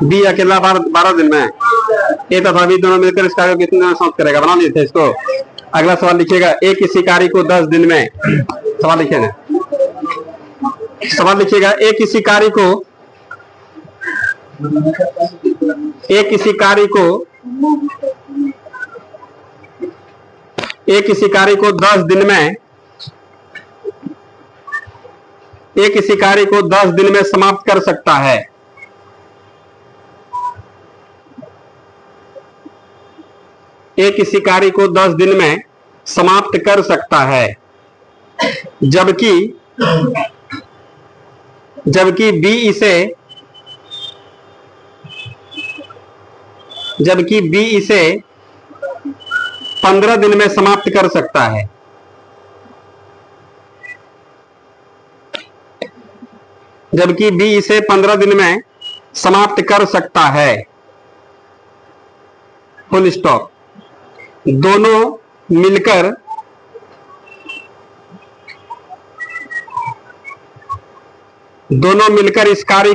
B अकेला 12 दिन में, ए तथा बी दोनों मिलकर इस कार्य को कितने दिन में समाप्त करेगा? बना लिए थे इसको। अगला सवाल लिखिएगा, ए किसी कार्य को 10 दिन में, सवाल लिखिए ना, सवाल लिखिएगा, ए किसी कार्य को, ए किसी कार्य को, ए किसी कार्य को 10 दिन में, ए किसी कार्य को 10 दिन में समाप्त कर सकता है। ए किसी कार्य को 10 दिन में समाप्त कर सकता है, जबकि बी इसे 15 दिन में समाप्त कर सकता है। जबकि बी इसे 15 दिन में समाप्त कर सकता है। Full stop. दोनों मिलकर इस कार्य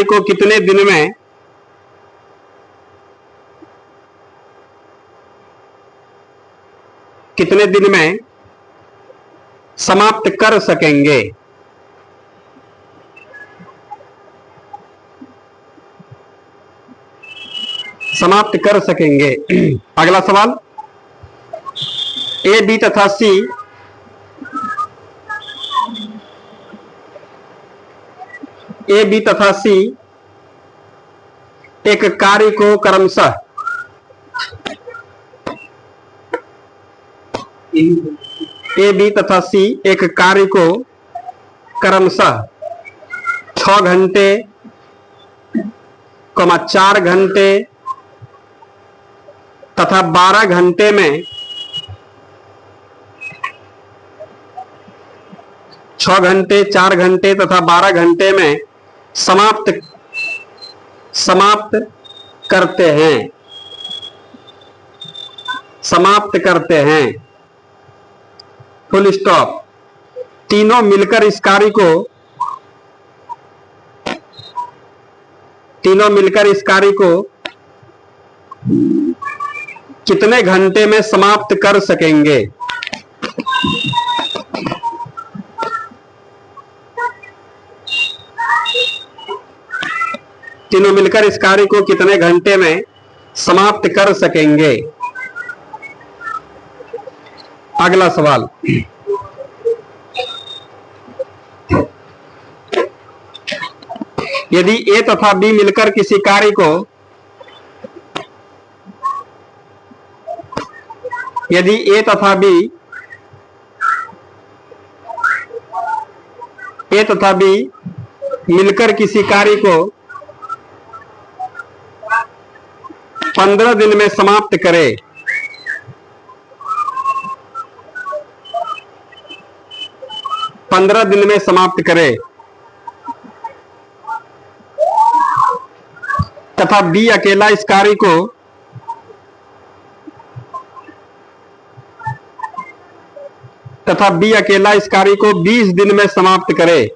को कितने दिन में समाप्त कर सकेंगे? समाप्त कर सकेंगे। अगला सवाल, ए बी तथा सी एक कार्य को क्रमशः ए बी तथा सी एक कार्य को क्रमशः 6 घंटे, 4 घंटे तथा 12 घंटे में 6 घंटे, 4 घंटे तथा 12 घंटे में समाप्त करते हैं। Full stop. तीनों मिलकर इस कार्य को कितने घंटे में समाप्त कर सकेंगे? तीनों मिलकर इस कार्य को कितने घंटे में समाप्त कर सकेंगे? अगला सवाल, यदि ए तथा बी मिलकर किसी कार्य को ए तथा बी मिलकर किसी कार्य को 15 दिन में समाप्त करे, तथा बी अकेला इस कार्य को तथा बी अकेला इस कार्य को 20 दिन में समाप्त करे,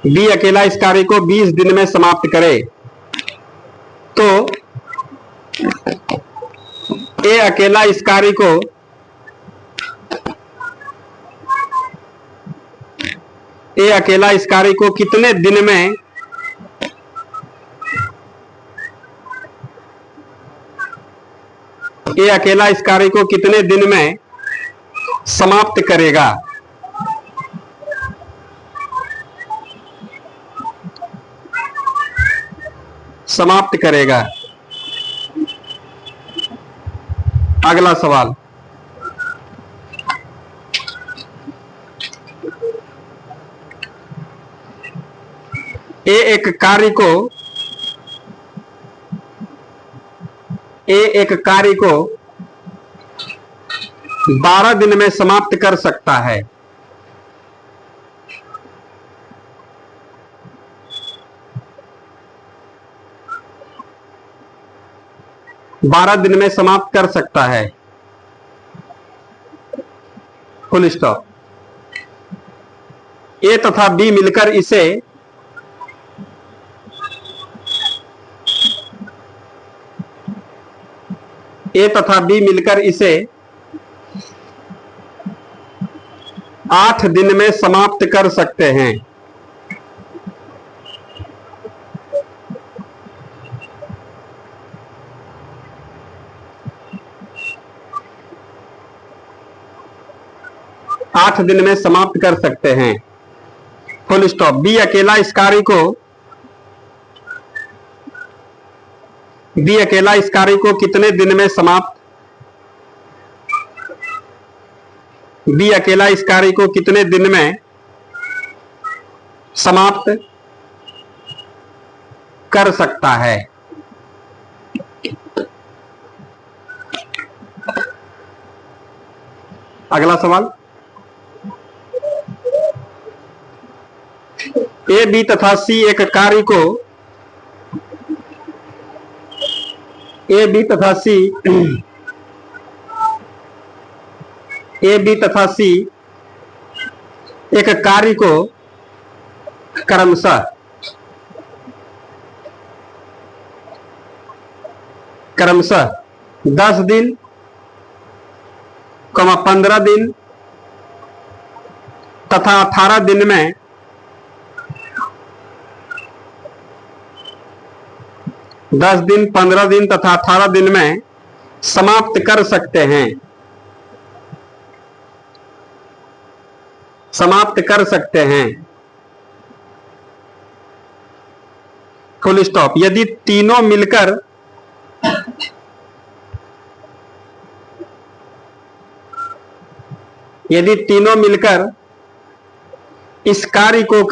बी अकेला इस कार्य को 20 दिन में समाप्त करे, तो ए अकेला इस कार्य को कितने दिन में समाप्त करेगा? अगला सवाल, ए एक कार्य को 12 दिन में समाप्त कर सकता है। 12 दिन में समाप्त कर सकता है, फुल स्टॉप। ए तथा बी मिलकर इसे ए तथा बी मिलकर इसे 8 दिन में समाप्त कर सकते हैं। आठ दिन में समाप्त कर सकते हैं, फुल स्टॉप। बी अकेला इस कार्य को कितने दिन में समाप्त बी अकेला इस कार्य को कितने दिन में समाप्त कर सकता है? अगला सवाल, ए बी तथा सी एक कार्य को ए बी तथा सी एक कार्य को क्रमशः 10 दिन, 15 दिन तथा 18 दिन में 10 दिन, 15 दिन तथा 18 दिन में समाप्त कर सकते हैं। Full stop. यदि तीनों मिलकर इस कार्य को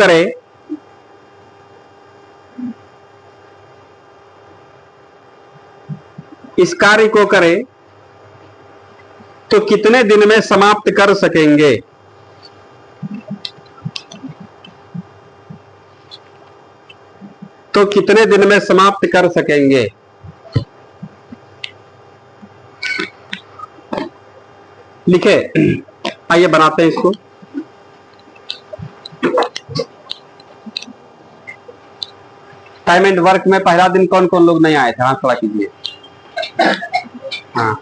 करें तो कितने दिन में समाप्त कर सकेंगे? लिखे, आइए बनाते हैं इसको। टाइम एंड वर्क में पहला दिन कौन कौन लोग नहीं आए थे? हाथ खड़ा कीजिए। हाँ,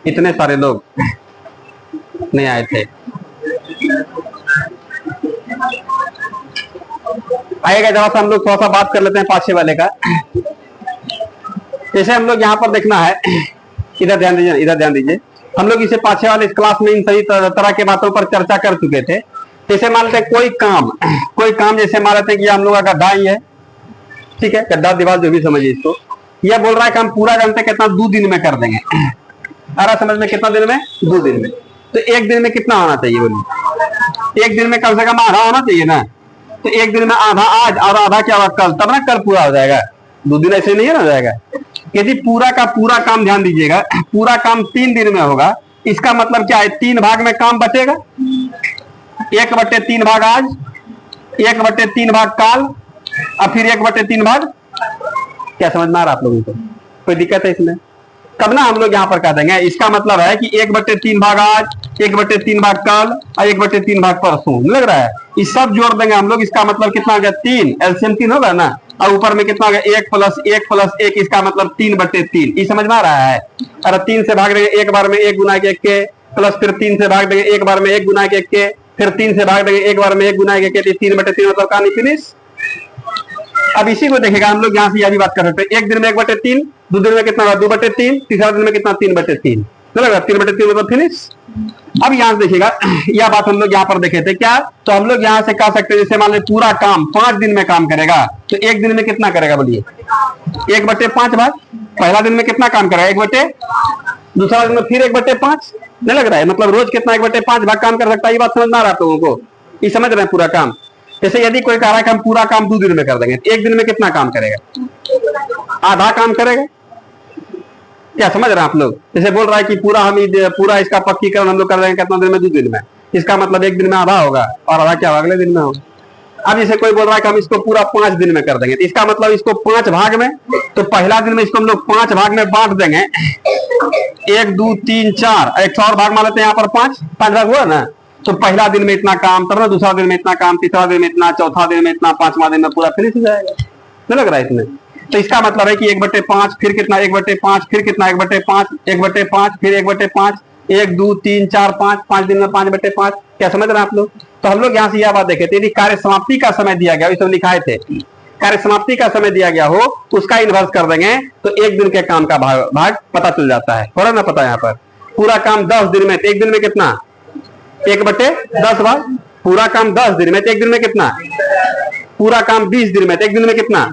इतने सारे लोग नहीं आए थे। आएगा जरा सा हम लोग थोड़ा सा बात कर लेते हैं पाछे वाले का। जैसे हम लोग यहाँ पर देखना है, इधर ध्यान दीजिए। हम लोग इसे पाछे वाले इस क्लास में इन सभी तरह के बातों पर चर्चा कर चुके थे। जैसे मान लेते हैं कोई काम जैसे मान लेते हैं कि हम लोग का गड्ढा ही है, ठीक है, गड्ढा दीवार जो भी समझिए इसको। यह बोल रहा है कि हम पूरा जानते कितना 2 दिन में कर देंगे। अरे समझ में कितना दिन में? 2 दिन में। तो 1 दिन में कितना होना चाहिए? बोलिए, 1 दिन में कम से कम आधा होना चाहिए ना। तो 1 दिन में आधा आज और आधा क्या होगा कल, तब ना कल पूरा हो जाएगा। 2 दिन ऐसे नहीं हो जाएगा। यदि पूरा का पूरा काम, ध्यान दीजिएगा, पूरा काम 3 दिन में होगा, इसका मतलब क्या है? 3 भाग में काम बचेगा। 1/3 भाग आज, 1/3 भाग काल, और फिर 1/3 भाग। क्या समझ में आ रहा आप लोगों को? कोई दिक्कत है इसमें? तब ना हम लोग यहाँ पर कह देंगे, इसका मतलब है कि 1/3 भाग आज, 1/3 भाग कल और 1/3 भाग परसों। लग रहा है? इस सब जोड़ देंगे हम लोग, इसका मतलब कितना हो गया? 3। एलसीएम 3 होगा ना, और ऊपर में कितना हो गया? 1 + 1 + 1, इसका मतलब 3/3। ये समझ में आ रहा है? अरे 3 से भाग देंगे एक बार में 1 गुना 1 के, प्लस फिर 3 से भाग देंगे एक बार में 1 गुना 1 के, फिर 3 से भाग देंगे एक बार में 1 गुना 1 के, 3/3 मतलब कहानी फिनिश। अब इसी को देखेगा हम लोग, यहाँ से यह भी बात कर सकते हैं। 1 दिन में 1/3, 2 दिन में कितना होगा? 2/3, तीसरा दिन में कितना? 3/3। चलेगा? 3/3 मतलब फिनिश। अब यहाँ से देखिएगा, यह बात हम लोग यहाँ पर देखे थे क्या? तो हम लोग यहाँ से कह सकते हैं, जैसे मान लीजिए पूरा काम 5 दिन में काम करेगा, तो 1 दिन में कितना करेगा? बोलिए, 1/5 भाग। पहला दिन में कितना काम करेगा? 1/, दूसरा दिन में फिर 1/5। नहीं लग रहा है? मतलब रोज कितना 1/5 भाग काम कर सकता है। ये बात समझ में आ रहा है आप लोगों को? ये समझ रहे हैं पूरा काम? जैसे यदि कोई कह रहा है कि हम पूरा काम 2 दिन में कर देंगे, 1 दिन में कितना काम करेगा? आधा काम करेगा। क्या समझ रहे हैं आप लोग? जैसे बोल रहा है कि पूरा इसका पक्कीकरण हम लोग कर देंगे कितना दिन में? 2 दिन में। इसका मतलब 1 दिन में आधा होगा और आधा क्या अगले दिन में होगा। अब जैसे कोई बोल रहा है कि हम इसको पूरा 5 दिन में कर देंगे, तो इसका मतलब इसको 5 भाग में, तो पहला दिन में इसको हम लोग 5 भाग में बांट देंगे, 1 2 3 4, एक और भाग मान लेते हैं यहाँ पर 5 भाग हुआ ना, तो पहला दिन में इतना काम करना, दूसरा दिन में इतना काम, तीसरा दिन में इतना, चौथा दिन में इतना, 5वां दिन में पूरा फिनिश हो जाएगा। नहीं लग रहा है इसमें? तो इसका मतलब है कि 1/5 फिर कितना, 1/5 फिर कितना, 1/5 1/5 फिर 1/5, 1 2 3 4 5 दिन में 5/5। क्या समझ रहे हैं आप लोग? तो हम लोग यहाँ से यह बात देखे थे, यदि कार्य समाप्ति का समय दिया गया, इसमें लिखाए थे कार्य समाप्ति का समय दिया गया हो, उसका इन्वर्स कर देंगे तो 1 दिन के काम का भाग पता चल जाता है। हो रहा ना पता? यहाँ पर पूरा काम 10 दिन में, तो 1 दिन में कितना, 1/10 भाग। पूरा काम 10 दिन में, तो 1 दिन में कितना, पूरा काम 20 दिन में, तो 1 दिन में कितना,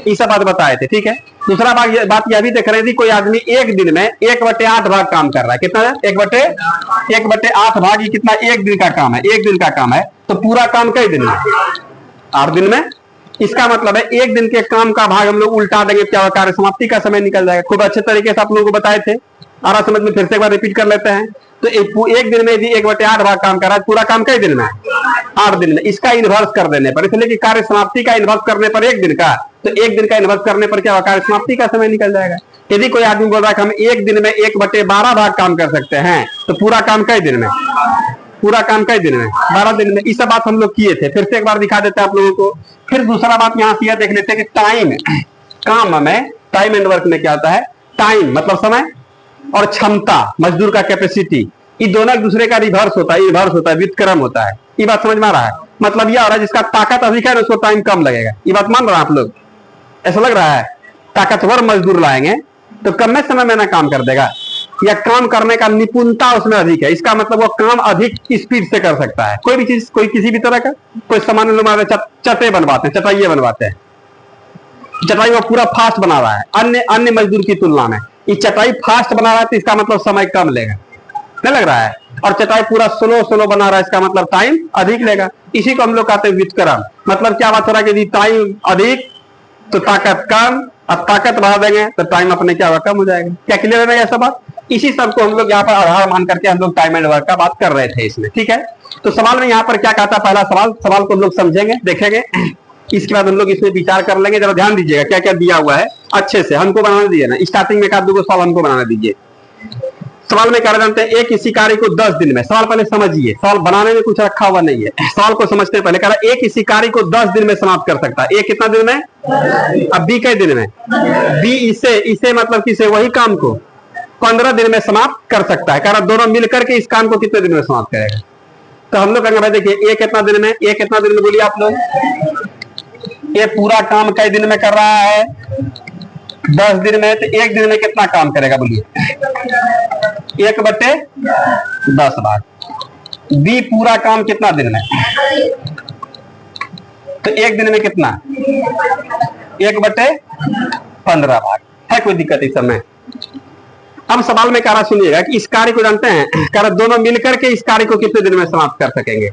ये सब बात बताए थे। ठीक है, दूसरा बात यह भी देख रहे थे, कोई आदमी 1 दिन में 1/8 भाग काम कर रहा है। कितना है? 1/8 भाग, ये कितना, 1 दिन का काम है। 1 दिन का काम है, तो पूरा काम कई दिन में, 8 दिन में। इसका मतलब है 1 दिन के काम का भाग हम लोग उल्टा देंगे, क्या कार्य समाप्ति का समय निकल जाएगा। खूब अच्छे तरीके से आप लोगों को बताए थे, आ रहा समझ में? फिर से एक बार रिपीट कर लेते हैं। तो 1 दिन में यदि 1/8 भाग काम कर रहा है, पूरा काम कई दिन में, 8 दिन में। इसका इन्वर्स कर देने पर, इसलिए कि कार्य समाप्ति का इन्वर्स करने पर 1 दिन का, तो 1 दिन का इन्वर्स करने पर क्या होगा, कार्य समाप्ति का समय निकल जाएगा। यदि कोई आदमी बोल रहा है कि हम 1 दिन में 1/12 भाग काम कर सकते हैं, तो पूरा काम कई दिन में, पूरा काम कई दिन में, 12 दिन में। इस सब बात हम लोग किए थे, फिर से एक बार दिखा देते हैं आप लोगों को। फिर दूसरा बात यहाँ से यह देख लेते हैं कि टाइम, काम में, टाइम एंड वर्क में क्या होता है, टाइम मतलब समय और क्षमता, मजदूर का कैपेसिटी, ये दोनों एक दूसरे का रिवर्स होता है, रिवर्स होता है, व्युत्क्रम होता है। ये बात समझ में आ रहा है? मतलब यह हो रहा है जिसका ताकत अधिक है उसको टाइम कम लगेगा। ये बात मान रहे हैं आप लोग? ऐसा लग रहा है? ताकतवर मजदूर लाएंगे तो कम समय में ना काम कर देगा, या काम करने का निपुणता उसमें अधिक है, इसका मतलब वो काम अधिक स्पीड से कर सकता है। कोई भी चीज, कोई किसी भी तरह का, कोई सामान्य लोग चटे बनवाते हैं, चटाइये बनवाते हैं, चटाई वो पूरा फास्ट बना रहा है अन्य मजदूर की तुलना में। ये चटाई फास्ट बना रहा है तो इसका मतलब समय कम लेगा, नहीं लग रहा है? और चटाई पूरा स्लो बना रहा है, इसका मतलब टाइम अधिक लेगा। इसी को हम लोग कहते हैं व्युत्क्रम। मतलब क्या बात हो रहा है कि टाइम अधिक तो ताकत कम, अब ताकत बढ़ा देंगे तो टाइम अपने क्या होगा, कम हो जाएगा। क्या क्लियर है ऐसा बात? इसी सब को हम लोग यहाँ पर आधार मान करके हम लोग टाइम एंड वर्क का बात कर रहे थे इसमें। ठीक है, तो सवाल में यहाँ पर क्या कहता है, पहला सवाल को हम लोग समझेंगे, देखेंगे, इसके बाद हम लोग इसमें विचार कर लेंगे। जरा ध्यान दीजिएगा क्या क्या दिया हुआ है, अच्छे से हमको बनाने दीजिए ना। स्टार्टिंग में 1-2 सवाल हमको बनाने दीजिए। सवाल में क्या जानते हैं, एक किसी कार्य को 10 दिन में, सवाल पहले समझिए, सवाल बनाने में कुछ रखा हुआ नहीं है, सवाल को समझते पहले। कह रहा एक किसी कार्य को 10 दिन में समाप्त कर सकता है। ए कितना दिन में, अब बी कई दिन में, बी इसे मतलब किसे, वही काम को 15 दिन में समाप्त कर सकता है। कह रहा दोनों मिलकर के इस काम को कितने दिन में समाप्त करेगा। तो हम लोग कहेंगे भाई देखिए ए कितना दिन में, ए कितना दिन में, बोलिए आप लोग। ये पूरा काम कई दिन में कर रहा है, 10 दिन में, तो 1 दिन में कितना काम करेगा बोलिए, 1/10 भाग। बी पूरा काम कितना दिन में, तो 1 दिन में कितना, 1/15 भाग। है कोई दिक्कत इस समय? अब सवाल में कह रहा सुनिएगा कि इस कार्य को जानते हैं, कह रहा दोनों मिलकर के इस कार्य को कितने दिन में समाप्त कर सकेंगे।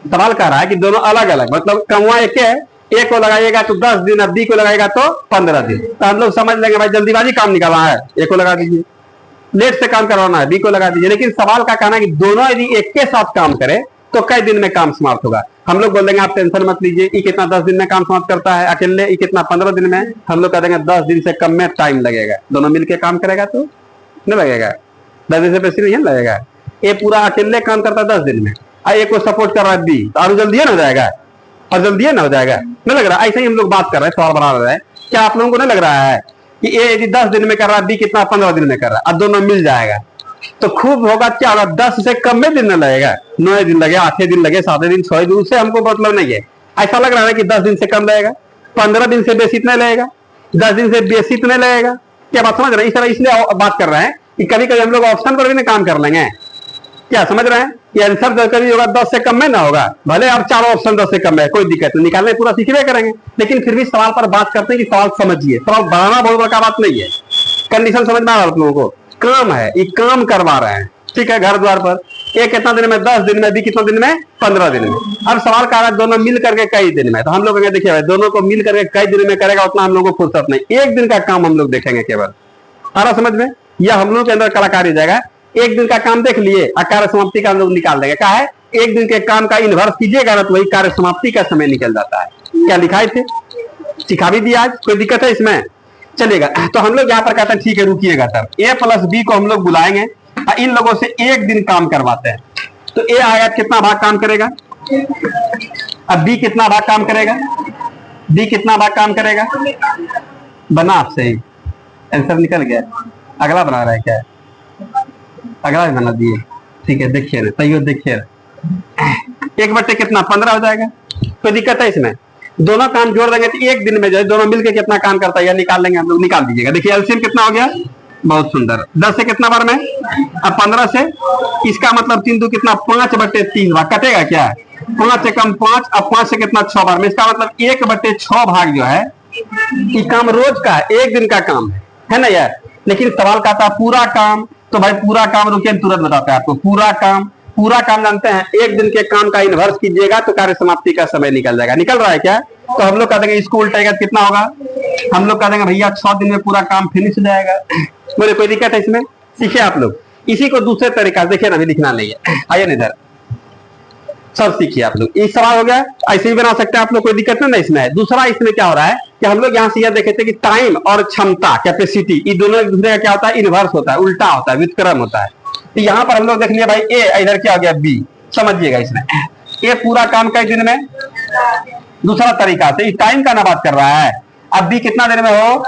सवाल कह रहा है कि दोनों अलग अलग, मतलब कमवा एक है, ए को लगाइएगा तो 10 दिन, अब बी को लगाएगा तो 15 दिन। तो हम लोग समझ लेंगे भाई जल्दीबाजी काम निकालना है, ए को लगा दीजिए, लेट से काम करवाना है, बी को लगा दीजिए। लेकिन सवाल का कहना है कि दोनों यदि एक के साथ काम करे तो कई दिन में काम समाप्त होगा। हम लोग बोल देंगे आप टेंशन मत लीजिए, ये कितना 10 दिन में काम समाप्त करता है अकेले, ये कितना 15 दिन में। हम लोग कह देंगे 10 दिन से कम में टाइम लगेगा, दोनों मिलकर काम करेगा तो नहीं लगेगा, 10 दिन से बेसी नहीं लगेगा। ये पूरा अकेले काम करता है 10 दिन में, ए को सपोर्ट कर रहा है बी, तो और जल्दी है ना हो जाएगा, और जल्दी है ना हो जाएगा, नहीं लग रहा? ऐसे ही हम लोग बात कर रहे हैं, सवाल बना रहे हैं। क्या आप लोगों को नहीं लग रहा है कि ए यदि 10 दिन में कर रहा है, बी कितना 15 दिन में कर रहा है, अब दोनों मिल जाएगा तो खूब होगा। क्या होगा, 10 से कम में दिन न लगेगा, 9 दिन लगे, 8 दिन लगे, 7 दिन, 6 दिन, उससे हमको मतलब नहीं है। ऐसा लग रहा है कि 10 दिन से कम लगेगा, 15 दिन से बेसी इतना लगेगा, 10 दिन से बेसी इतने लगेगा। क्या बात समझ रहे हैं? इस तरह इसलिए बात कर रहे हैं कि कभी कभी हम लोग ऑप्शन पर भी नहीं काम कर लेंगे। क्या समझ रहे हैं? ये आंसर कभी होगा 10 से कम में ना होगा, भले अब चारों ऑप्शन 10 से कम है, कोई दिक्कत नहीं, निकालने पूरा सीखने करेंगे। लेकिन फिर भी सवाल पर बात करते हैं कि सवाल समझिए, सवाल बढ़ाना बहुत बड़ा बात नहीं है। कंडीशन समझ में आ रहा है आप लोगों को? काम है, ये काम करवा रहे हैं, ठीक है, घर द्वार पर। ए कितना दिन में, 10 दिन में, बी कितना दिन में, 15 दिन में। अब सवाल कर रहा है दोनों मिल करके कई दिन में, तो हम लोग देखिए भाई दोनों को मिल करके कई दिन में करेगा उतना हम लोग को फुर्सत नहीं, 1 दिन का काम हम लोग देखेंगे केवल। आ रहा समझ में? यह हम लोग के अंदर कलाकारी जाएगा। 1 दिन का काम देख लिए, कार्य समाप्ति का हम लोग निकाल देंगे। क्या है, एक दिन के काम का इनवर्स कीजिएगा ना तो वही कार्य समाप्ति का समय निकल जाता है। क्या लिखाए थे, सिखा भी दिया आज, कोई दिक्कत है इसमें? चलेगा। तो हम लोग यहाँ पर कहते हैं ठीक है रुकिएगा तब, ए प्लस बी को हम लोग बुलाएंगे, इन लोगों से एक दिन काम करवाते हैं। तो ए आया कितना भाग काम करेगा, अब बी कितना भाग काम करेगा, बी कितना भाग काम करेगा, बना आपसे ही आंसर निकल गया। अगला बना रहा है क्या, अगला बना दिए, ठीक है देखिए ना, तैयो देखिए 1/, कितना 15 हो जाएगा। कोई दिक्कत है इसमें? दोनों काम जोड़ देंगे तो एक दिन में जो है दोनों मिलकर कितना काम करता है, या निकाल लेंगे हम लोग, निकाल दीजिएगा। देखिए एलसीएम कितना हो गया, बहुत सुंदर, 10 से कितना बार में, अब 15 से, इसका मतलब 3 2 कितना 5/3 भाग कटेगा क्या, 5 से कम 5, अब 5 से कितना 6 बार में, इसका मतलब 1/6 भाग जो है ये काम रोज का है, एक दिन का काम है ना यार। लेकिन सवाल का था पूरा काम, तो भाई पूरा काम रुकिए तुरंत बताते हैं आपको। पूरा काम जानते हैं, एक दिन के काम का इनवर्स कीजिएगा तो कार्य समाप्ति का समय निकल जाएगा। निकल रहा है क्या? तो हम लोग कह देंगे इसको उल्टाएगा कितना होगा, हम लोग कह देंगे भैया 6 दिन में पूरा काम फिनिश हो जाएगा। बोले कोई दिक्कत है इसमें? सीखे आप लोग। इसी को दूसरे तरीका से देखिए ना, अभी लिखना नहीं है, आइए इधर, सब सीखिए आप लोग। एक सवाल हो गया, ऐसे ही बना सकते हैं आप लोग, कोई दिक्कत नहीं इसमें। दूसरा इसमें क्या हो रहा है कि हम लोग यहाँ से यह देखे थे कि टाइम और क्षमता, कैपेसिटी, ये दोनों एक दूसरे का क्या होता है, इनवर्स होता है, उल्टा होता है, व्युत्क्रम होता है। तो यहाँ पर हम लोग देख लिया भाई ए, इधर क्या हो गया बी, समझिएगा इसमें। ए पूरा काम कई दिन में, दूसरा तरीका से टाइम का ना बात कर रहा है, अब बी कितना दिन में हो,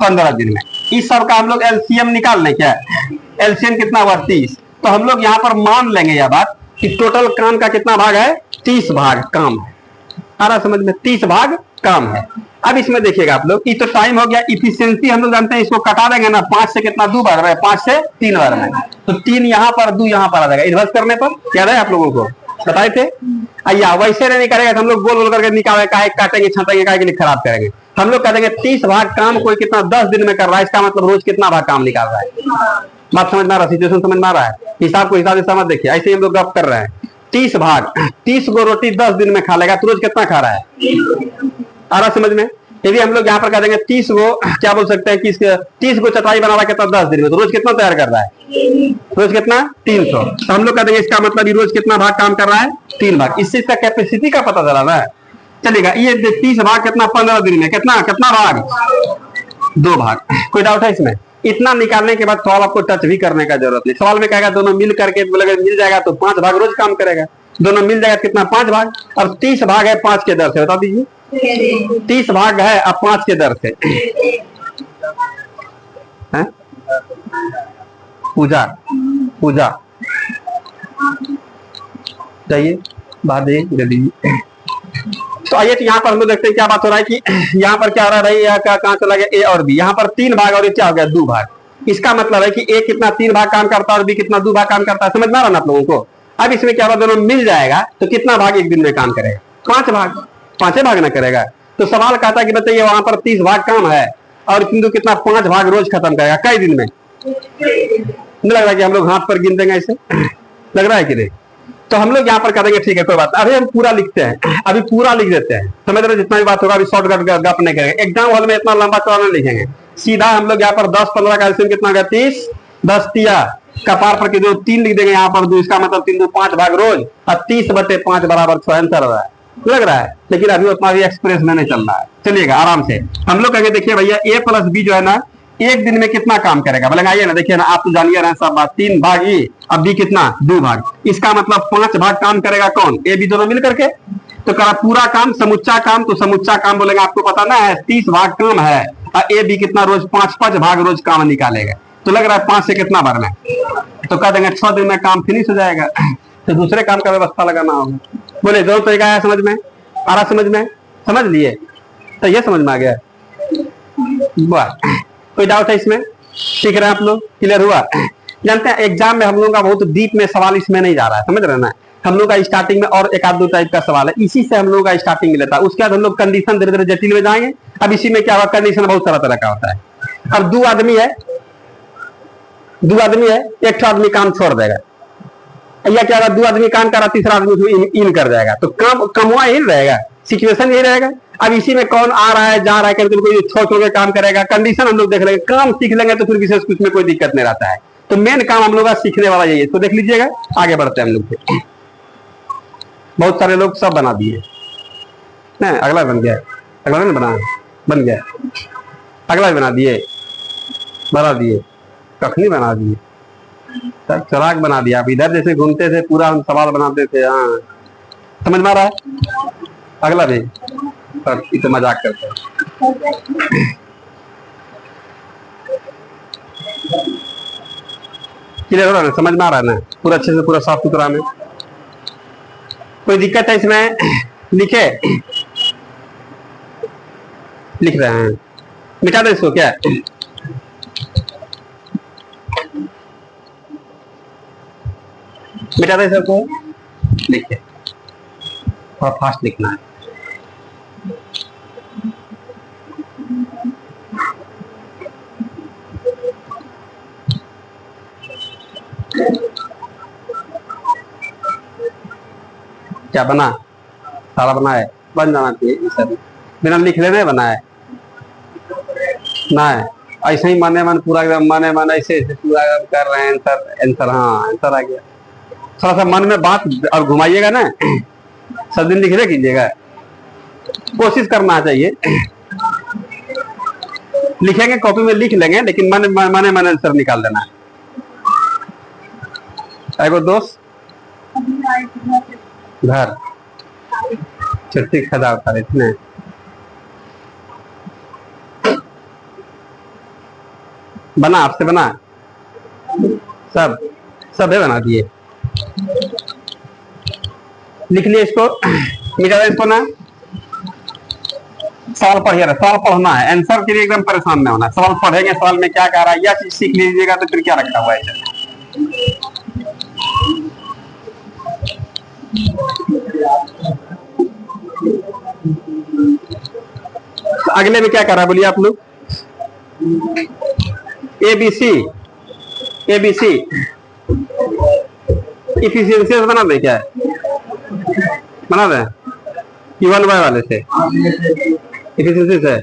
15 दिन में। इस सब का हम लोग एलसीएम निकाल लें क्या, एलसीएम कितना हुआ 30। तो हम लोग यहाँ पर मान लेंगे यह बात कि टोटल काम का कितना भाग है, 30 भाग काम है। आ रहा समझ में, 30 भाग काम है। अब इसमें देखिएगा आप लोग, ये तो टाइम हो गया, इफिशियंसी हम लोग जानते हैं, इसको कटा देंगे ना, 5 से कितना 2 बार में, 5 से 3 बार में, तो 3 यहाँ पर 2 यहाँ पर आ जाएगा। इन्वर्स करने पर क्या है आप लोगों को बताए थे, या वैसे नहीं करेगा तो हम लोग बोल बोल करके निकालेंगे, काहे काटेंगे छाटेंगे, काहे के लिए खराब करेंगे। हम लोग कह देंगे 30 भाग काम कोई कितना 10 दिन में कर रहा है, इसका मतलब रोज कितना भाग काम निकाल रहा है। बात समझ में आ रहा है, सिचुएशन समझ में आ रहा है, हिसाब को हिसाब से समझ देखिए। ऐसे ही हम लोग गप कर रहे हैं, 30 भाग 30 गो रोटी 10 दिन में खा लेगा तो रोज कितना खा रहा है, आ रहा समझ में। यदि हम लोग यहाँ पर कह देंगे 30 गो, क्या बोल सकते हैं कि 30 गो चटाई बना रहा है कितना 10 दिन में, तो रोज कितना तैयार कर रहा है, रोज कितना 300। तो हम लोग कह देंगे इसका मतलब रोज कितना भाग काम कर रहा है, 3 भाग। इससे इसका कैपेसिटी का पता चला ना, चलेगा। ये 30 भाग कितना 15 दिन में, कितना कितना भाग, 2 भाग। कोई डाउट है इसमें? इतना निकालने के बाद सवाल आपको टच भी करने का जरूरत नहीं। सवाल में कहेगा दोनों मिल करके मिल जाएगा तो 5 भाग रोज काम करेगा, दोनों मिल जाएगा कितना 5 भाग। और 30 भाग है 5 के दर से, बता दीजिए 30 भाग है अब 5 के दर से है? पूजा पूजा चाहिए बात जल्दी। तो आइए तो यहाँ पर हम लोग देखते हैं क्या बात हो रहा है कि यहाँ पर क्या हो रहा है भाई, यहाँ कहाँ चला गया ए और बी, यहाँ पर 3 भाग और ये क्या हो गया 2 भाग। इसका मतलब है कि ए कितना 3 भाग काम करता है और बी कितना 2 भाग काम करता है, समझ में आ रहा ना आप लोगों को। अब इसमें क्या होगा, दोनों मिल जाएगा तो कितना भाग एक दिन में काम करेगा, 5 भाग, 5 भाग ना करेगा। तो सवाल कहता है कि बताइए वहां पर 30 भाग काम है और किंतु कितना 5 भाग रोज खत्म करेगा, कई दिन में। नहीं लग रहा है कि हम लोग हाथ पर गिन देंगे ऐसे, लग रहा है कि नहीं। तो हम लोग यहाँ पर करेंगे ठीक है कोई बात, अभी हम पूरा लिखते हैं, अभी पूरा लिख देते हैं, समझ रहे जितना भी बात होगा अभी शॉर्टकट गप नहीं करेंगे। एग्जाम हॉल में इतना लंबा चौड़ा नहीं लिखेंगे, सीधा हम लोग यहाँ पर 10-15 का एलसीएम कितना गया 30, 10 तिया कपार पर के जो 3 लिख देंगे यहाँ पर 2, इसका मतलब 3 2 5 भाग रोज और 30/5 बराबर 6 आंसर हो रहा है, लग रहा है। लेकिन अभी उतना भी एक्सप्रेस में नहीं चल रहा है, चलिएगा आराम से। हम लोग कहेंगे देखिए भैया ए प्लस बी जो है ना एक दिन में कितना काम करेगा, बोलेंगे आइए ना देखिए ना, आप तो जानिए ना सब बात, 3 भाग ए, अब बी कितना 2 भाग, इसका मतलब 5 भाग काम करेगा कौन, ए बी दोनों मिल करके। तो करा पूरा काम समूचा काम, तो समूचा काम बोलेंगे आपको पता ना है 30 भाग काम है और ए बी कितना रोज 5-5 भाग रोज काम निकालेगा। तो लग रहा है 5 से कितना बार में, तो कह देंगे 6 दिन में काम फिनिश हो जाएगा। तो दूसरे काम का व्यवस्था लगाना होगा। बोले दो तरीका है, समझ में आ रहा, समझ में समझ लिए, तो ये समझ में आ गया। कोई डाउट है इसमें? सीख रहे हैं आप लोग, क्लियर हुआ? जानते हैं एग्जाम में हम लोगों का बहुत डीप में सवाल इसमें नहीं जा रहा है, समझ रहे ना। हम लोग का स्टार्टिंग में और 1-2 टाइप का सवाल है, इसी से हम लोग का स्टार्टिंग लेता है। उसके बाद हम लोग कंडीशन धीरे धीरे जटिल में जाएंगे। अब इसी में क्या होगा, कंडीशन बहुत सारा तरह का होता है। अब 2 आदमी है, 2 आदमी है, एक आदमी काम छोड़ देगा, या क्या होगा 2 आदमी काम कर रहा, तीसरा आदमी इन कर जाएगा, तो काम कमुआ ही रहेगा, सिचुएशन यही रहेगा। अब इसी में कौन आ रहा है जा रहा है करके कोई छोड़ छोड़ के काम करेगा, कंडीशन हम लोग देख लेंगे, काम सीख लेंगे तो फिर विशेष कुछ में कोई दिक्कत नहीं रहता है। तो मेन काम हम लोग का सीखने वाला यही है, इसको देख लीजिएगा, आगे बढ़ते हैं हम लोग। बहुत सारे लोग सब बना दिए। नहीं, अगला बन गया, अगला नहीं बना, बन गया, अगला भी बना दिए, बना दिए, कखनी बना दिए, सब चराग बना दिया। आप इधर जैसे घूमते थे पूरा हम सवाल बनाते थे। हाँ, समझ में आ रहा है? अगला भी पर इसे मजाक करते हैं। क्लियर हो रहा है ना? समझ में आ रहा है ना? पूरा अच्छे से, पूरा साफ सुथरा में। कोई दिक्कत है इसमें? लिखे, लिख रहे हैं, मिटा दे इसको क्या? मिटा दे सबको, लिखे, थोड़ा फास्ट लिखना है। क्या बना? सारा बना है, बन जाना चाहिए सर, बिना लिख लेने बना है ना है। ऐसे ही मने मन पूरा एकदम मने मन ऐसे ऐसे पूरा एकदम कर रहे हैं आंसर, आंसर, हाँ आंसर आ गया। थोड़ा सा मन में बात और घुमाइएगा ना, सब दिन लिख ले कीजिएगा, कोशिश करना चाहिए। लिखेंगे कॉपी में लिख लेंगे, लेकिन मने मन आंसर निकाल देना है। एगो दोस्त घर छुट्टी खदा उठा रहे थे, बना आपसे बना, सब सब है, बना दिए, लिख लिए इसको, मिटा दे इसको ना। सवाल पढ़िए, सवाल पढ़ना है, आंसर के लिए एकदम परेशान नहीं होना। सवाल पढ़ेंगे, सवाल में क्या कह रहा है यह चीज सीख लीजिएगा तो फिर क्या रखा हुआ है। तो अगले में क्या कर रहा है बोलिए आप लोग? एबीसी, एबीसी इफिशियंसी बना दे, क्या बना दे? वन बाय वाले से इफिशियंसी से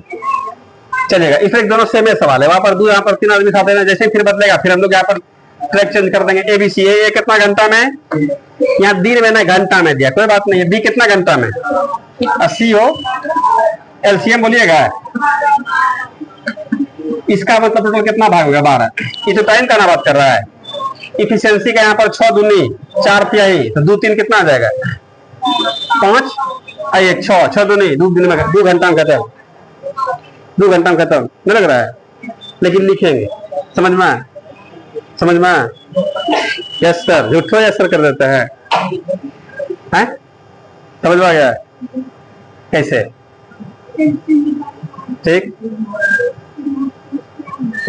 चलेगा। इस दोनों सेम सवाल है, वहां पर दो, यहाँ पर तीन आदमी खाते हैं, जैसे फिर बदलेगा फिर हम लोग यहाँ पर ट्रैक चेंज कर देंगे। एबीसी, ये कितना घंटा में, यहाँ दिन में ना घंटा में दिया, कोई बात नहीं है। बी कितना घंटा में, 80 हो, एलसीएम बोलिएगा, इसका मतलब टोटल कितना भाग होगा? 12। ये तो टाइम का ना बात कर रहा है। इफिशियंसी का यहाँ पर 6 दूनी 4 तिहाई, तो 2 3 कितना आ जाएगा? 5 1 6, 6 दूनी 2 दिन में, 2 घंटा में खत्म, 2 घंटा में खत्म नहीं लग रहा है? लेकिन लिखेंगे, समझ में, समझ में? यस सर, झूठो यस सर कर देते हैं, समझ में आ गया कैसे? ठीक,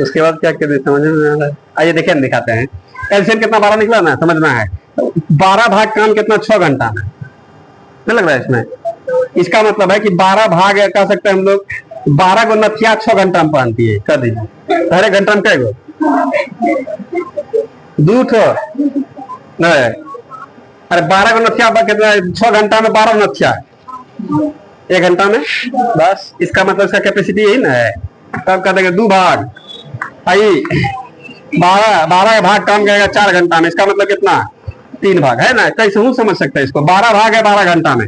उसके बाद क्या कहते समझ में आ रहा है? आइए देखिए, हम दिखाते हैं। एलसीएम कितना 12 निकला ना, समझ में है? 12 भाग काम कितना? 6 घंटा में, नहीं लग रहा है इसमें? इसका मतलब है कि 12 भाग कह सकते हैं हम लोग, 12 को नथिया 6 घंटा में पहनती है, कर दीजिए। हर एक घंटा में क्या गो? 2 ठो नहीं, अरे 12 को नथिया कितना? 6 घंटा में 12 नथिया 1 घंटा में, बस। इसका मतलब इसका कैपेसिटी यही ना है। तब कर देंगे 2 भाग, आई 12 भाग काम करेगा 4 घंटा में, इसका मतलब कितना? 3 भाग है ना? कैसे हूँ समझ सकते हैं इसको? 12 भाग है 12 घंटा में।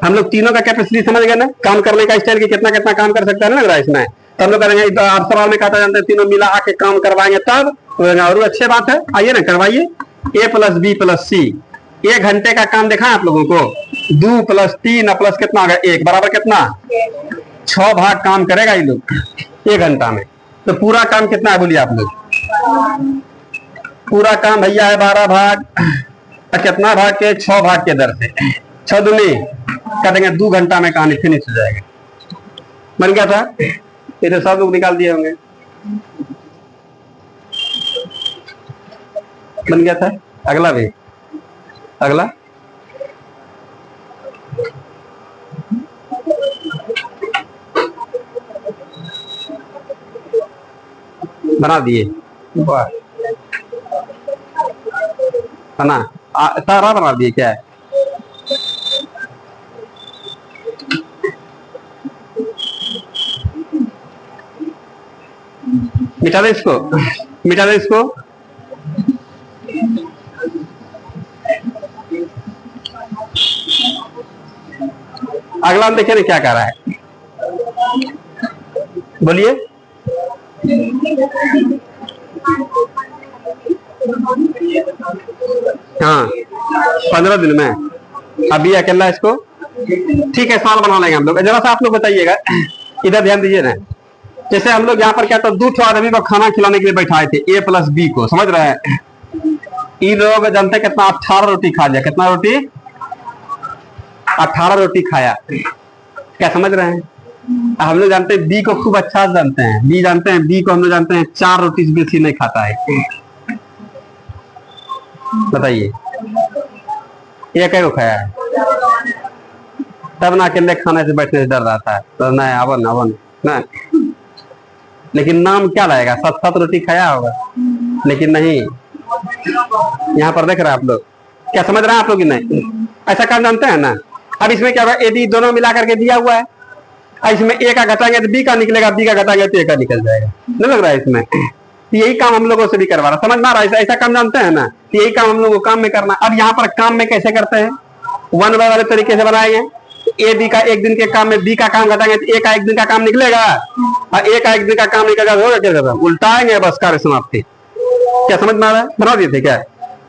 हम लोग तीनों का कैपेसिटी समझ गए ना, काम करने का स्टाइल की कितना कितना काम कर सकता है ना, लग रहा है इसमें। तो हम लोग करेंगे, आप सवाल में कहता जानते हैं तीनों मिला आके काम करवाएंगे तब और अच्छी बात है। आइए ना करवाइए। A + B + C, 1 घंटे का काम देखा आप लोगों को। 2 + 3 प्लस कितना होगा? 1 बराबर कितना? 6 भाग काम करेगा ये लोग 1 घंटा में। तो पूरा काम कितना है बोलिए आप लोग? पूरा काम भैया है 12 भाग, कितना भाग के? 6 भाग के दर से 6 दूनी कर देंगे, 2 घंटा में कहानी फिनिश हो जाएगा। बन गया था? ये तो सब लोग निकाल दिए होंगे। बन गया था। अगला भी, अगला बना दिए, बना सारा बना दिए क्या है? मिटा दे इसको, मिटा दे इसको। अगला हम देखिए ना क्या कह रहा है, बोलिए। हाँ 15 दिन में, अभी अकेला इसको, ठीक है सवाल बना लेंगे हम लोग। जरा सा आप लोग बताइएगा, इधर ध्यान दीजिए ना। जैसे हम लोग यहाँ पर क्या था, 2 आदमी को खाना खिलाने के लिए बैठाए थे, A + B को, समझ रहे हैं। इन लोगों को जानते हैं कितना, 18 रोटी खा लिया। कितना रोटी? 18 रोटी खाया। क्या समझ रहे हैं? हम लोग जानते हैं बी को खूब अच्छा जानते हैं, बी जानते हैं, बी को हम लोग जानते हैं 4 रोटी से बेसी नहीं खाता है। बताइए ये क्या खाया है? तब ना अकेले खाने से बैठने से डर रहा था, तो नहीं अवन अवन ना। लेकिन नाम क्या लाएगा, 7 रोटी खाया होगा, लेकिन नहीं। यहाँ पर देख रहे हैं आप लोग, क्या समझ रहे हैं आप लोग कि नहीं? ऐसा काम जानते हैं ना। अब इसमें क्या होगा, ए बी दोनों मिला करके दिया हुआ है, इसमें ए का घटाएंगे तो बी का निकलेगा, बी का घटाएंगे तो ए का निकल जाएगा। नहीं लग रहा है इसमें? यही काम हम लोगों से भी करवा रहा, समझ ना रहा है? ऐसा काम जानते हैं ना, यही काम हम लोगों को काम में करना। अब यहाँ पर काम में कैसे करते हैं, 1 बाय वाले तरीके से बनाएंगे। ए बी का एक दिन के काम में बी का काम घटाएंगे तो ए का एक दिन का काम निकलेगा, और ए का एक दिन का काम निकलेगा, होगा क्या? उल्टाएंगे, बस कार्य समाप्ति। क्या समझ में आ रहा है? बना दिए थे क्या?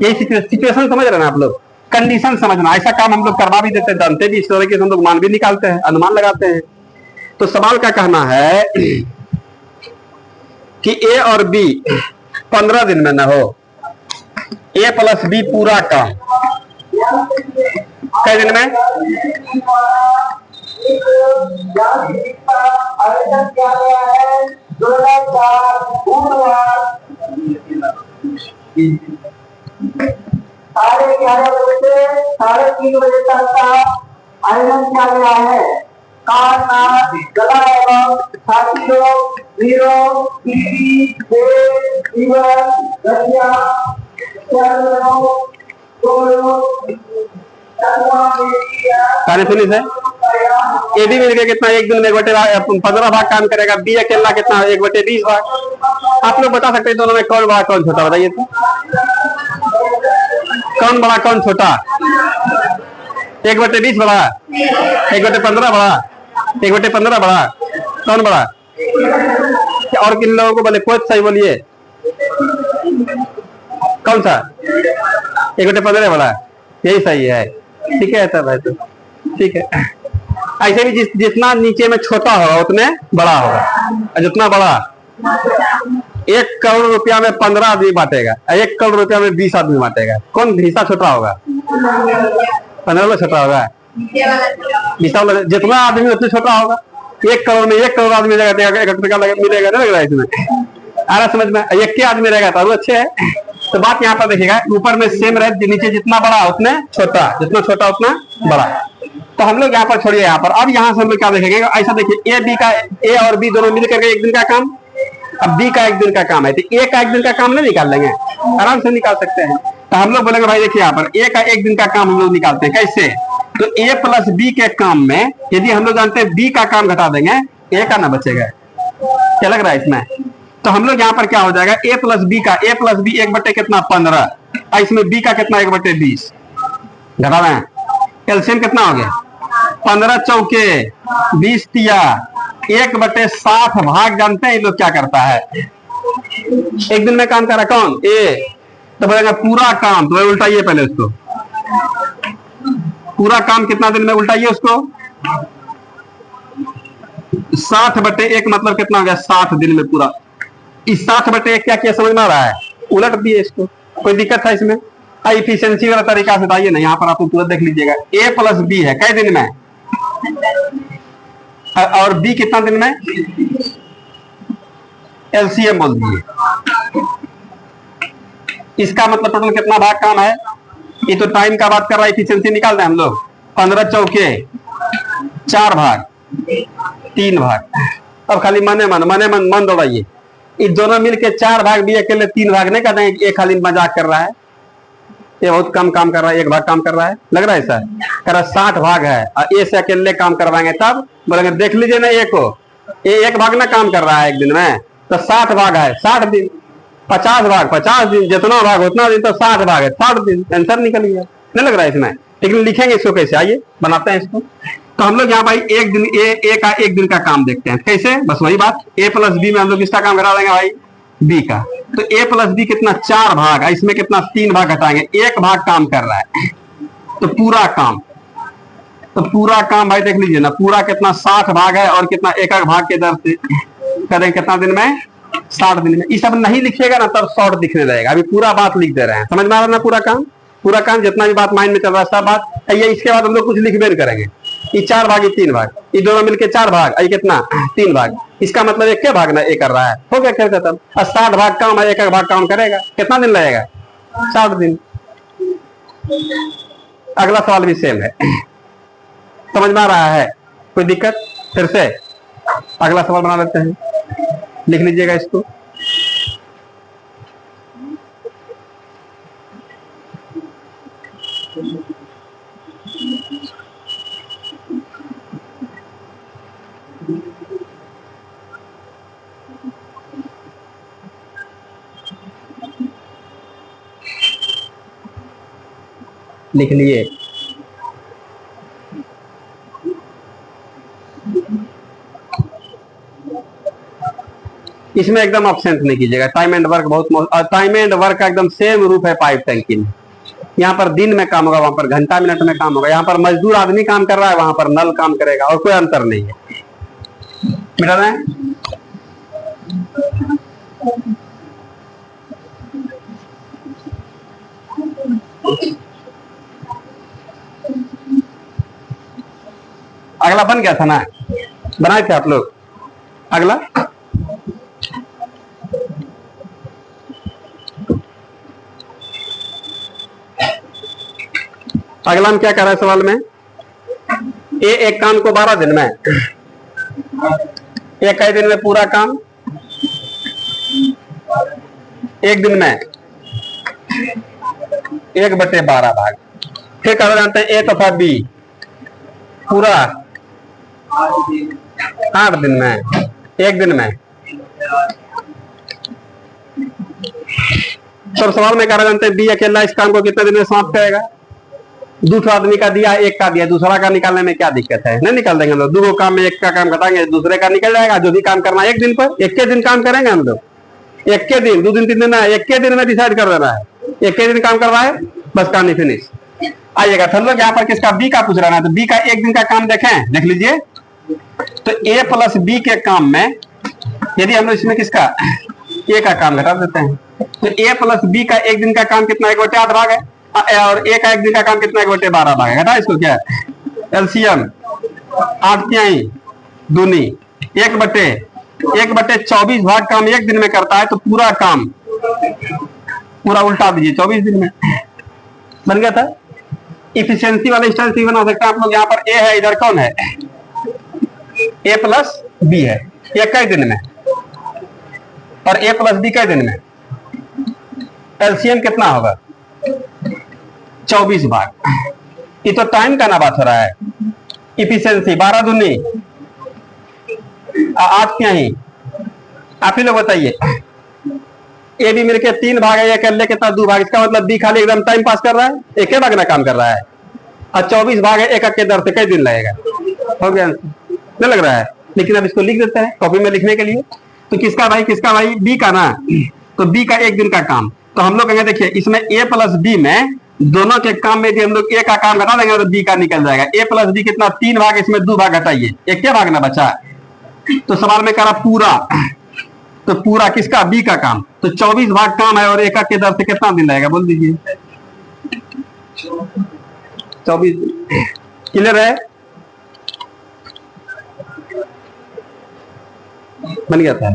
यही सिचुएशन समझ रहे हैं ना आप लोग, कंडीशन समझना। ऐसा काम हम लोग करवा भी देते हैं, जानते भी, इस तरह के हम लोग मान भी निकालते हैं, अनुमान लगाते हैं। तो सवाल का कहना है कि ए और बी 15 दिन में न हो, ए + बी पूरा काम कई दिन में? साढ़े 11 बजे से 3:30 बजे तक का आयोजन किया गया है। कान, नाक, गला एवं छाती रोग, नीरोग, टीबी, पेट, लीवर, गठिया, चर्म रोग, फिनिश है। ए बी मिल गया कितना, एक दिन में 1/15 भाग काम करेगा। बी अकेला कितना, 1/20 भाग। आप लोग बता सकते हैं दोनों में कौन बड़ा कौन छोटा, बताइए तो। कौन बड़ा कौन छोटा? 1/20 बड़ा, 1/15 बड़ा, 1/15 बड़ा, कौन बड़ा? और किन लोगों को बोले, कोई सही बोलिए, कौन सा? 1/15 बड़ा, यही सही है। ठीक है तब है, तो ठीक है। ऐसे भी जितना नीचे में छोटा होगा उतने बड़ा होगा। जितना बड़ा, 1 करोड़ रुपया में 15 आदमी बांटेगा, 1 करोड़ रुपया में 20 आदमी बांटेगा, कौन हिस्सा छोटा होगा? 15 वाला छोटा होगा, 20 वाला। जितना आदमी उतना छोटा होगा। 1 करोड़ में 1 करोड़ आदमी मिलेगा, मिलेगा नहीं लग रहा है इसमें? आ रहा समझ में? 1 आदमी रहेगा तो अच्छे है। तो बात यहाँ पर देखिएगा, ऊपर में सेम रहे, नीचे जितना बड़ा उतने छोटा, जितना छोटा उतना बड़ा। तो हम लोग यहाँ पर छोड़िए, यहाँ पर अब यहाँ से हम लोग क्या देखेंगे, ऐसा देखिए, ए और बी दोनों मिल करके एक दिन का काम, अब बी का एक दिन का काम है, तो ए का एक दिन का काम नहीं निकाल लेंगे? आराम से निकाल सकते हैं। तो हम लोग बोलेंगे भाई देखिए यहाँ पर ए का एक दिन का काम हम लोग निकालते हैं, कैसे? तो ए + बी के काम में यदि हम लोग जानते हैं बी का काम घटा देंगे, ए का ना बचेगा। क्या लग रहा है इसमें? तो हम लोग यहाँ पर क्या हो जाएगा, ए + बी का, ए + बी 1 कितना 15, इसमें बी का कितना 1/20 घटा रहे हैं। एलसीएम कितना हो गया, 15 चौके 20 तिया 1/60 भाग। जानते हैं ये लोग क्या करता है, एक दिन में काम कर रहा कौन? ए। तो बोलेगा पूरा काम, तो उल्टाइए पहले उसको, पूरा काम कितना दिन में, उल्टाइए उसको। 60/1 मतलब कितना हो गया, 60 दिन में पूरा। इस 60/1 क्या किया समझ में आ रहा है? उलट दिए इसको। कोई दिक्कत है इसमें? इफिशियंसी वाला तरीका से बताइए ना, यहाँ पर आप तुरंत देख लीजिएगा। ए + बी है कई दिन में, और बी कितना दिन में? एलसीएम बोल दिए। इसका मतलब टोटल कितना भाग काम है? ये तो टाइम का बात कर रहा है, इफिशियंसी निकाल दें हम लोग। 15 चौके 4 भाग 3 भाग। अब खाली मन दौड़ाइए। ये दोनों मिलके 4 भाग, भी अकेले 3 भाग नहीं कर देंगे। ये खाली मजाक कर रहा है, ये बहुत कम काम कर रहा है, 1 भाग काम कर रहा है, लग रहा है सर? कह रहा 60 भाग है, और ए से अकेले काम करवाएंगे तब बोलेंगे देख लीजिए ना, ए को, ये 1 भाग ना काम कर रहा है एक दिन में, तो 60 भाग है, 60 दिन, 50 भाग 50 दिन, जितना भाग उतना दिन, तो 60 भाग है 60 दिन। आंसर निकल गया। नहीं लग रहा है इसमें? लेकिन लिखेंगे इसको कैसे, आइए बनाते हैं इसको। तो हम लोग यहाँ भाई एक दिन ए का एक दिन का काम देखते हैं। कैसे? बस वही बात, ए प्लस बी में हम लोग किसका काम घटा देंगे भाई? बी का। तो ए प्लस बी कितना? 4 भाग, इसमें कितना? 3 भाग घटाएंगे, 1 भाग काम कर रहा है। तो पूरा काम, तो पूरा काम भाई देख लीजिए ना, पूरा कितना? 60 भाग है, और कितना? एक भाग के दर से करें कितना दिन में? 60 दिन में। ये सब नहीं लिखिएगा ना तब शॉर्ट दिखने लगेगा, अभी पूरा बात लिख दे रहे हैं। समझ में आ रहा है ना? पूरा काम जितना भी बात माइंड में चल रहा है सब बात ये। इसके बाद हम लोग कुछ लिख भी नहीं करेंगे। ये 4 भाग, ये 3 भाग, ये दोनों मिलके 4 भाग, ये कितना? 3 भाग। इसका मतलब एक के भाग ना ए कर रहा है, हो गया खेल खत्म। और 60 भाग काम है, एक भाग काम करेगा, कितना दिन लगेगा? 60 दिन। अगला सवाल भी सेम है, समझ में आ रहा है? कोई दिक्कत? फिर से अगला सवाल बना लेते हैं, लिख लीजिएगा इसको। लिख लिए? इसमें एकदम ऑप्शन नहीं कीजिएगा। टाइम एंड वर्क बहुत, टाइम एंड वर्क का एकदम सेम रूप है पाइप टंकी में। यहाँ पर दिन में काम होगा, वहां पर घंटा मिनट में काम होगा। यहाँ पर मजदूर आदमी काम कर रहा है, वहां पर नल काम करेगा, और कोई अंतर नहीं है। मिटा रहे हैं? अगला बन गया था ना, बनाए थे आप लोग? अगला अगला हम क्या कर रहे हैं सवाल में? एक काम को 12 दिन में, एक दिन में पूरा काम, एक दिन में 1/12 भाग। फिर कहा जानते हैं ए तथा बी पूरा 8 दिन में, एक दिन में। तो सवाल में कहा जानते हैं बी अकेला इस काम को कितने दिन में समाप्त करेगा? दूसरा आदमी का दिया, एक का दिया, दूसरा का निकालने में क्या दिक्कत है? नहीं निकाल देंगे हम लोग। 2 काम में एक का काम घटाएंगे, दूसरे का निकल जाएगा। जो भी काम करना है एक दिन पर, एक के दिन काम करेंगे हम लोग। एक के दिन, 2 दिन 3 दिन ना, एक के दिन में डिसाइड कर देना है। एक के दिन काम करवा है, बस कहानी फिनिश। आइएगा हम लोग यहाँ पर किसका? बी का पूछ रहा है। तो बी का एक दिन का काम देखें, देख लीजिए। तो ए प्लस बी के काम में यदि हम लोग इसमें किसका? ए का काम घटा देते हैं। तो ए प्लस बी का एक दिन का काम कितना? 1/8 भाग है, और ए का एक दिन का काम कितना? 1/12 भाग है। घटा इसको, क्या एलसीएम 8 तिहाई दूनी 1/24 भाग काम एक दिन में करता है। तो पूरा काम पूरा उल्टा दीजिए, 24 दिन में बन गया था। इफिशियंसी वाले स्टाइल बना सकते हैं आप लोग। यहाँ पर ए है, इधर कौन है? ए प्लस बी है, ये कई दिन में, और ए प्लस बी कई दिन में। एलसीएम कितना होगा? 24 भाग। ये तो टाइम का ना बात हो रहा है। इफिशियंसी 12 दूनी 8 तिहाई। आप ही लोग बताइए, ए बी मिलके 3 भाग है, अकेले कितना? 2 भाग। इसका मतलब बी खाली एकदम टाइम पास कर रहा है, एक भाग ना काम कर रहा है। और 24 भाग है, एक के दर से कई दिन लगेगा? हो गया? नहीं लग रहा है? लेकिन अब इसको लिख देते हैं कॉपी में लिखने के लिए। तो किसका भाई? किसका भाई? बी का ना। तो बी का एक दिन का काम। तो हम लोग कहेंगे देखिए इसमें ए प्लस बी में दोनों के काम में यदि हम लोग ए का काम घटा देंगे तो बी का निकल जाएगा। ए प्लस बी कितना? 3 भाग, इसमें 2 भाग घटाइए, एक क्या भाग ना बचा। तो सवाल में कह रहा पूरा, तो पूरा किसका? बी का काम। तो 24 भाग काम है, और एक के दर से कितना दिन लगेगा? बोल दीजिए। 24। क्लियर है? बन गया था?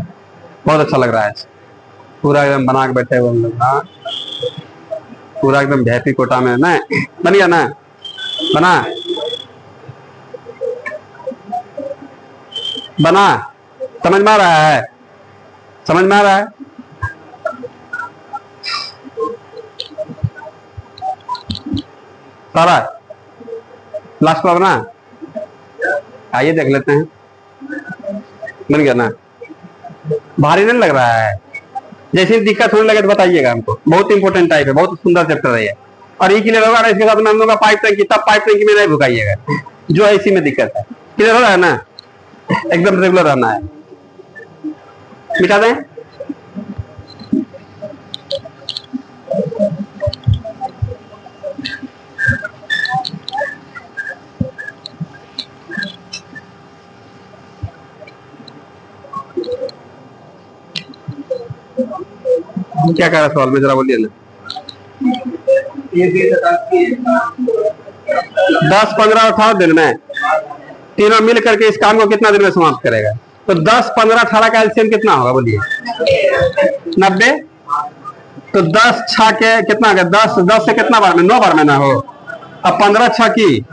बहुत अच्छा लग रहा है, पूरा एकदम बना के बैठे हुए हम लोग। हाँ, पूरा एकदम भैपी कोटा में ना बन गया ना? बना बना समझ में आ रहा है? समझ में आ रहा है? सारा लास्ट पर बना? आइए देख लेते हैं। बन गया ना? भारी नहीं लग रहा है? जैसे दिक्कत होने लगे तो बताइएगा हमको। बहुत इंपॉर्टेंट टाइप है, बहुत सुंदर चैप्टर है ये। और ये क्लियर होगा इसके साथ में हम लोग का पाइप टंकी, तब पाइप टंकी में नहीं भुकाइएगा। जो है इसी में दिक्कत है। क्लियर हो रहा है ना? एकदम रेगुलर रहना है। मिटा दें? क्या कह रहा सवाल में, जरा बोलिए ना। 10, 15 और 18 दिन में तीनों मिल करके इस काम को कितना दिन में समाप्त करेगा? तो 10, 15, 18 का एलसीएम कितना होगा बोलिए? 90। तो 10 6 के कितना होगा? 10 से कितना बार में? 9 बार में ना हो। अब 15 6 की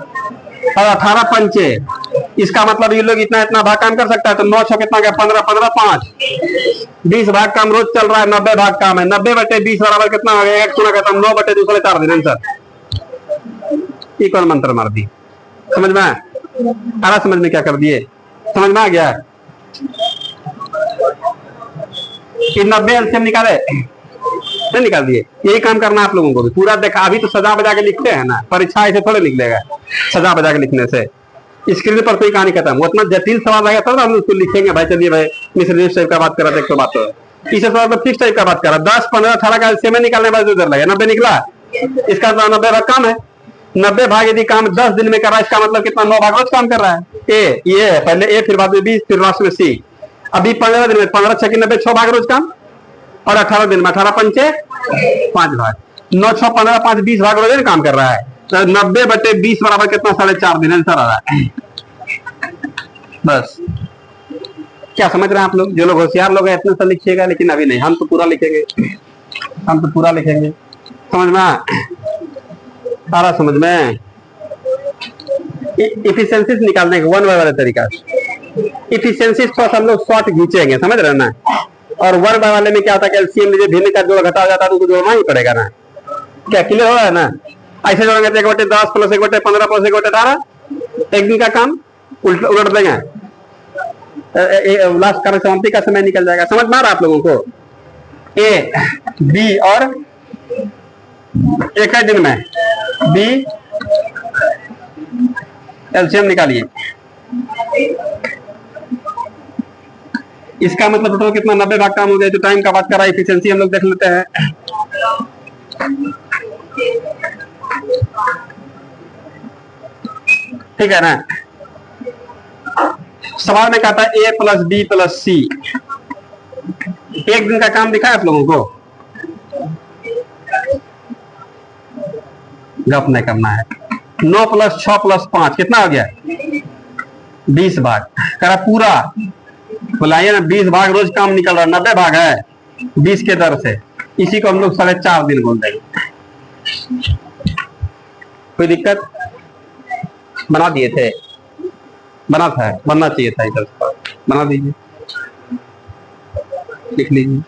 और 18 पंचे, इसका मतलब ये लोग इतना इतना भाग काम कर सकता है। तो 9 6 कितना गया? 15, 15 5 20 भाग काम रोज चल रहा है। 90 भाग काम है। 90/20 बराबर कितना हो गया? 1 गुना करता 9/2 साढ़े 4 दिन आंसर। ये कौन मंत्र मार दी? समझ में आया? समझ में क्या कर दिए? समझ में आ गया? 90 एलसीएम निकाले नहीं निकाल दिए? यही काम करना आप लोगों को भी। पूरा देखा, अभी तो सजा बजा के लिखते हैं ना, परीक्षा ऐसे थोड़े निकलेगा सजा बजा के लिखने से। स्क्रीन पर कोई कहानी खत्म। वो इतना जटिल सवाल रहेगा तब हम उसको लिखेंगे। भाई चलिए भाई मिसलेनियस टाइप का बात कर रहा था, एक तो बात तो इस सवाल पर फिक्स टाइप का बात कर रहा। 10, 15, 18 का एलसीएम निकालने बाद उधर लगे 90 निकला, इसका 90 भाग काम है। 90 भाग यदि काम 10 दिन में कर रहा है, इसका मतलब कितना? 9 भाग रोज काम कर रहा है। ए ये है, पहले ए, फिर बाद में बी, फिर लास्ट में सी। अभी 15 दिन में 15 6 की 90, 6 भाग रोज काम। और 18 दिन में 18 पंचे 5 भाग। 9 6 15 5 20 भाग रोज काम कर रहा है। तो 90/20 बराबर कितना? 4.5 दिन आंसर आ रहा है। बस क्या समझ रहे हैं आप लोग? जो लोग होशियार लोग हैं इतने सा लिखिएगा, लेकिन अभी नहीं। हम तो पूरा लिखेंगे, हम तो पूरा लिखेंगे। समझ में सारा? समझ में? इफिशिएंसीज निकालने का 1 बाय वाले तरीका। इफिशिएंसीज पर हम लोग शॉर्ट खींचेंगे, समझ रहे हैं ना? और 1 बाय वाले में क्या होता है? एलसीएम में भिन्न का जोड़ घटा जाता है तो उसको जोड़ना ही पड़ेगा ना। क्या क्लियर हो रहा है ना? ऐसे जोड़ेंगे तो 1/10 + 1/15 + 1/18 एक दिन का काम उलट देंगे। लास्ट कार्य समाप्ति का समय निकल जाएगा। समझ में आ रहा है आप लोगों को? ए बी और एक ही दिन में बी एलसीएम निकालिए। इसका मतलब टोटल कितना? 90 भाग काम हो गया। जो टाइम का बात कर रहा है, एफिशिएंसी हम लोग देख लेते हैं। ठीक है ना? सवाल में कहता है ए + बी + सी। एक दिन का काम दिखा है आप लोगों को? गप नहीं करना है। 9 + 6 + 5 कितना हो गया? 20 भाग। करा पूरा बुलाइए ना। 20 भाग रोज काम निकल रहा है। 90 भाग है 20 के दर से। इसी को हम लोग 4.5 दिन बोल देंगे। कोई दिक्कत? बना दिए थे? बना था, बनना चाहिए था इधर। बना दीजिए, लिख लीजिए।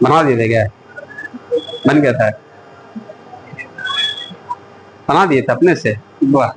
बना दिए थे क्या? बन गया था? बना दिए थे अपने से? वाह।